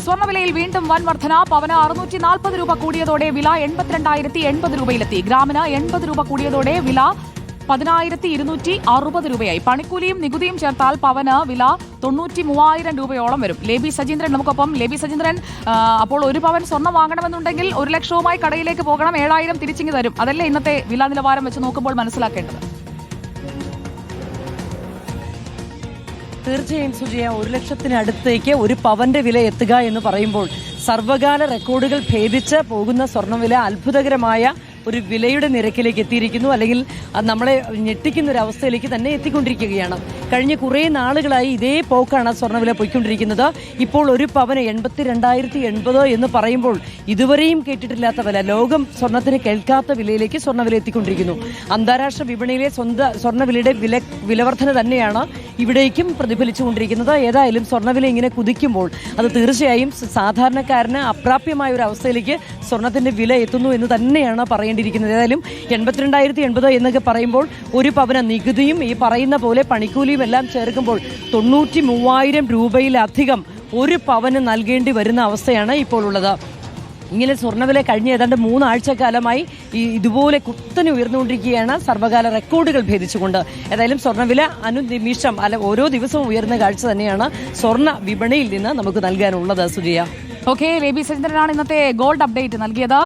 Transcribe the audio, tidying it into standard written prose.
സ്വർണ്ണവിലയിൽ വീണ്ടും വൻ വർധന. പവന് 640 രൂപ കൂടിയതോടെ വില 82,080 രൂപയിലെത്തി. ഗ്രാമിന് 80 രൂപ കൂടിയതോടെ വില 10,260 രൂപയായി. പണിക്കൂലിയും നികുതിയും ചേർത്താൽ പവന് വില 93,000 രൂപയോളം വരും. ലേബി സജീന്ദ്രൻ നമുക്കൊപ്പം. ലേബി സജീന്ദ്രൻ, അപ്പോൾ ഒരു പവൻ സ്വർണ്ണം വാങ്ങണമെന്നുണ്ടെങ്കിൽ 1 ലക്ഷവുമായി കടയിലേക്ക് പോകണം, 7,000 തിരിച്ചിങ്ങി തരും. അതല്ലേ ഇന്നത്തെ വില നിലവാരം വെച്ച് നോക്കുമ്പോൾ മനസ്സിലാക്കേണ്ടത്? തീർച്ചയായും സുജയ, 1 ലക്ഷത്തിനടുത്തേക്ക് ഒരു പവന്റെ വില എത്തുക എന്ന് പറയുമ്പോൾ സർവകാല റെക്കോർഡുകൾ ഭേദിച്ച് പോകുന്ന സ്വർണ്ണവില അത്ഭുതകരമായ ഒരു വിലയുടെ നിരക്കിലേക്ക് എത്തിയിരിക്കുന്നു. അല്ലെങ്കിൽ അത് നമ്മളെ ഞെട്ടിക്കുന്ന ഒരു അവസ്ഥയിലേക്ക് തന്നെ എത്തിക്കൊണ്ടിരിക്കുകയാണ്. കഴിഞ്ഞ കുറേ നാളുകളായി ഇതേ പോക്കാണ് സ്വർണ്ണവില പോയിക്കൊണ്ടിരിക്കുന്നത്. ഇപ്പോൾ ഒരു പവന് 82,080 എന്ന് പറയുമ്പോൾ ഇതുവരെയും കേട്ടിട്ടില്ലാത്ത വില, ലോകം സ്വർണ്ണത്തിന് കേൾക്കാത്ത വിലയിലേക്ക് സ്വർണ്ണവില എത്തിക്കൊണ്ടിരിക്കുന്നു. അന്താരാഷ്ട്ര വിപണിയിലെ സ്വർണ്ണവിലയുടെ വിലവർധന തന്നെയാണ് ഇവിടേക്കും പ്രതിഫലിച്ചുകൊണ്ടിരിക്കുന്നത്. ഏതായാലും സ്വർണ്ണവില ഇങ്ങനെ കുതിക്കുമ്പോൾ അത് തീർച്ചയായും സാധാരണക്കാരന് അപ്രാപ്യമായ ഒരു അവസ്ഥയിലേക്ക് സ്വർണ്ണത്തിന്റെ വില എത്തുന്നു എന്ന് തന്നെയാണ് പറയേണ്ടിയിരിക്കുന്നത്. ഏതായാലും 82,080 എന്നൊക്കെ പറയുമ്പോൾ ഒരു പവന നികുതിയും ഈ പറയുന്ന പോലെ പണിക്കൂലിയും എല്ലാം ചേർക്കുമ്പോൾ 93,000 രൂപയിലധികം ഒരു പവന് നൽകേണ്ടി വരുന്ന അവസ്ഥയാണ് ഇപ്പോൾ ഉള്ളത്. ഇങ്ങനെ സ്വർണ്ണവില കഴിഞ്ഞ ഏതാണ്ട് 3 ആഴ്ചക്കാലമായി ഇതുപോലെ കുത്തനെ ഉയർന്നുകൊണ്ടിരിക്കുകയാണ്, സർവകാല റെക്കോർഡുകൾ ഭേദിച്ചുകൊണ്ട്. ഏതായാലും സ്വർണ്ണവില അനുനിമിഷം ഓരോ ദിവസവും ഉയർന്ന കാഴ്ച തന്നെയാണ് സ്വർണ്ണ വിപണിയിൽ നിന്ന് നമുക്ക് നൽകാനുള്ളത്. സുജിയ, ഓക്കെ, ലേബി സജീന്ദ്രനാണ് ഇന്നത്തെ ഗോൾഡ് അപ്ഡേറ്റ് നൽകിയത്.